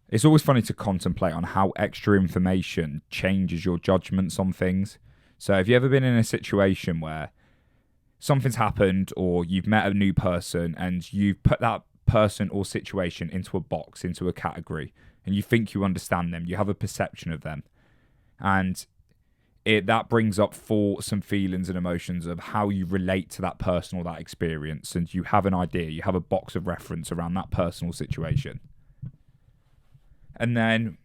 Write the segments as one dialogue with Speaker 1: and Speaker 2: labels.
Speaker 1: It's always funny to contemplate on how extra information changes your judgments on things. So, have you ever been in a situation where something's happened or you've met a new person and you've put that person or situation into a box, into a category, and you think you understand them, you have a perception of them, and that brings up thoughts and feelings and emotions of how you relate to that person or that experience, and you have an idea, you have a box of reference around that personal situation. And then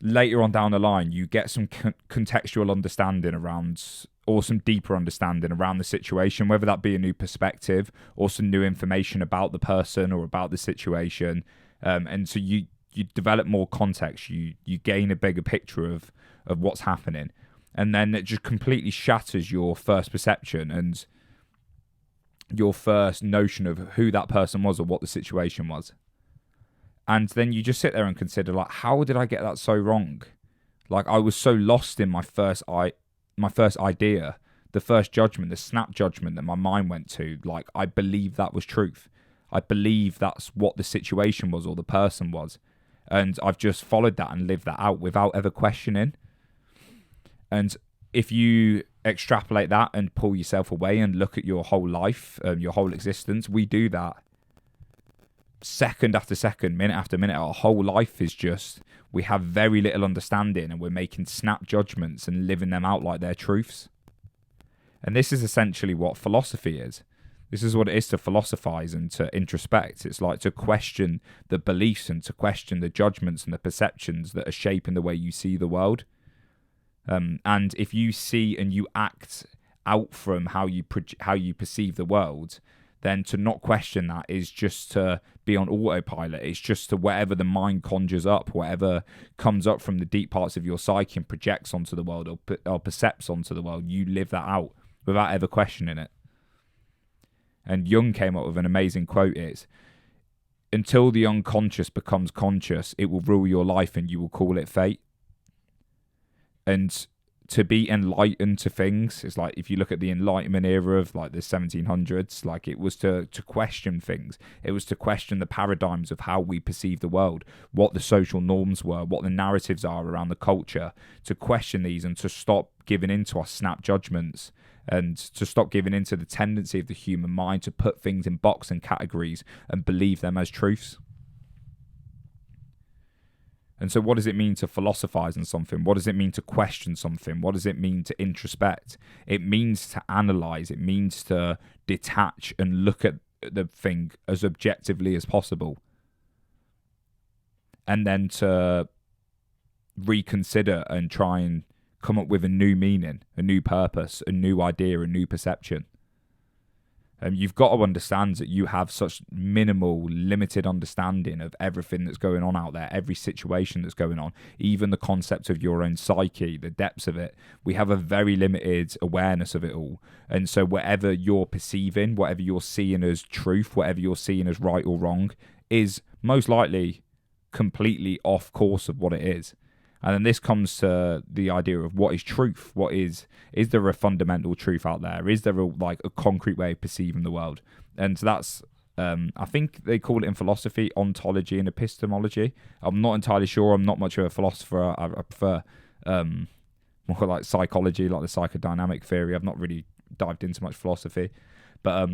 Speaker 1: later on down the line, you get some contextual understanding around, or some deeper understanding around the situation, whether that be a new perspective or some new information about the person or about the situation. And so you develop more context, you gain a bigger picture of what's happening. And then it just completely shatters your first perception and your first notion of who that person was or what the situation was. And then you just sit there and consider, like, how did I get that so wrong? Like, I was so lost in my first idea, the first judgment, the snap judgment that my mind went to. Like, I believed that was truth. I believed that's what the situation was or the person was. And I've just followed that and lived that out without ever questioning. And if you extrapolate that and pull yourself away and look at your whole life, your whole existence, we do that second after second, minute after minute. Our whole life is just, we have very little understanding and we're making snap judgments and living them out like they're truths. And this is essentially what philosophy is. This is what it is to philosophize and to introspect. It's like to question the beliefs and to question the judgments and the perceptions that are shaping the way you see the world. And if you see and you act out from how you perceive the world, then to not question that is just to be on autopilot. It's just to whatever the mind conjures up, whatever comes up from the deep parts of your psyche and projects onto the world or percepts onto the world, you live that out without ever questioning it. And Jung came up with an amazing quote. It's, until the unconscious becomes conscious, it will rule your life and you will call it fate. And to be enlightened to things, it's like if you look at the Enlightenment era of like the 1700s, like it was to question things. It was to question the paradigms of how we perceive the world, what the social norms were, what the narratives are around the culture, to question these and to stop giving into our snap judgments and to stop giving into the tendency of the human mind to put things in box and categories and believe them as truths. And so what does it mean to philosophize on something? What does it mean to question something? What does it mean to introspect? It means to analyze. It means to detach and look at the thing as objectively as possible. And then to reconsider and try and come up with a new meaning, a new purpose, a new idea, a new perception. You've got to understand that you have such minimal, limited understanding of everything that's going on out there, every situation that's going on, even the concept of your own psyche, the depths of it. We have a very limited awareness of it all. And so whatever you're perceiving, whatever you're seeing as truth, whatever you're seeing as right or wrong, is most likely completely off course of what it is. And then this comes to the idea of what is truth. What is there a fundamental truth out there? Is there a concrete way of perceiving the world? And so that's, I think they call it in philosophy, ontology and epistemology. I'm not entirely sure. I'm not much of a philosopher. I prefer more like psychology, like the psychodynamic theory. I've not really dived into much philosophy. But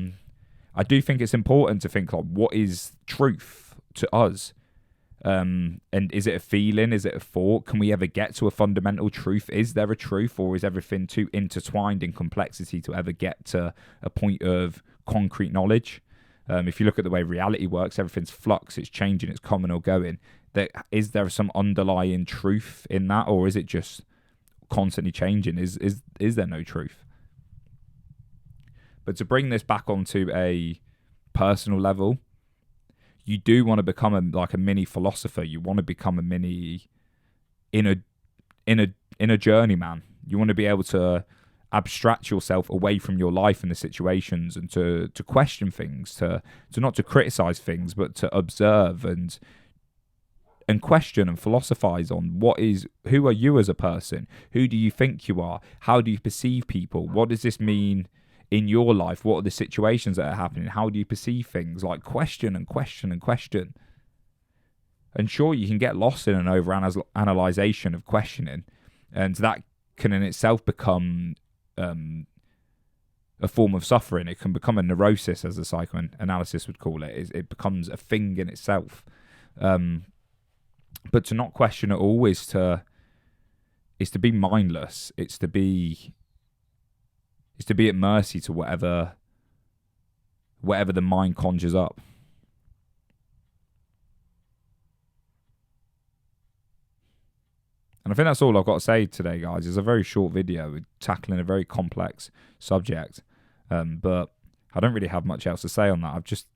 Speaker 1: I do think it's important to think like, what is truth to us? And is it a feeling? Is it a thought? Can we ever get to a fundamental truth? Is there a truth, or is everything too intertwined in complexity to ever get to a point of concrete knowledge? If you look at the way reality works, everything's flux, it's changing, it's coming or going. Is there some underlying truth in that, or is it just constantly changing? Is there no truth? But to bring this back onto a personal level, you do want to become a mini philosopher. You want to become a mini inner journeyman. You want to be able to abstract yourself away from your life and the situations, and to question things, to not to criticize things, but to observe and question and philosophize on who are you as a person? Who do you think you are? How do you perceive people? What does this mean in your life? What are the situations that are happening? How do you perceive things? Like question and question and question. And sure, you can get lost in an over-analyzation of questioning, and that can in itself become a form of suffering. It can become a neurosis, as the psychoanalysis would call it. It becomes a thing in itself. But to not question at all is to be mindless. It's to be at mercy to whatever the mind conjures up. And I think that's all I've got to say today, guys. It's a very short video. We're tackling a very complex subject. But I don't really have much else to say on that. I've just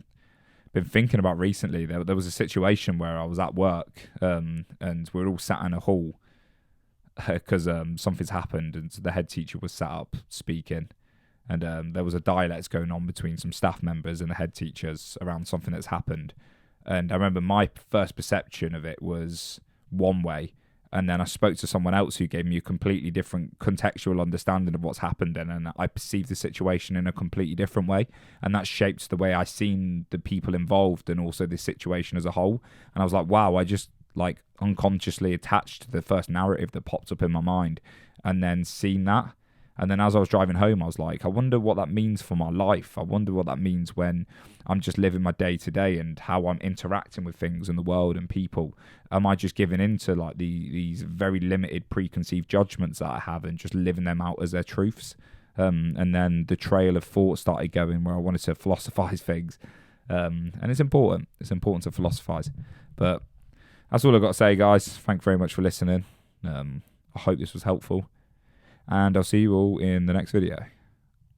Speaker 1: been thinking about recently. There was a situation where I was at work, and we were all sat in a hall because something's happened, and the head teacher was sat up speaking, and there was a dialect going on between some staff members and the head teachers around something that's happened. And I remember my first perception of it was one way, and then I spoke to someone else who gave me a completely different contextual understanding of what's happened, and I perceived the situation in a completely different way, and that shaped the way I seen the people involved and also the situation as a whole. And I was like, wow, I just like unconsciously attached to the first narrative that popped up in my mind, and then seen that. And then as I was driving home, I was like, I wonder what that means for my life. I wonder what that means when I'm just living my day to day and how I'm interacting with things in the world and people. Am I just giving into like these very limited preconceived judgments that I have and just living them out as their truths? And then the trail of thought started going where I wanted to philosophize things. And it's important. It's important to philosophize. But that's all I've got to say, guys. Thank you very much for listening. I hope this was helpful. And I'll see you all in the next video.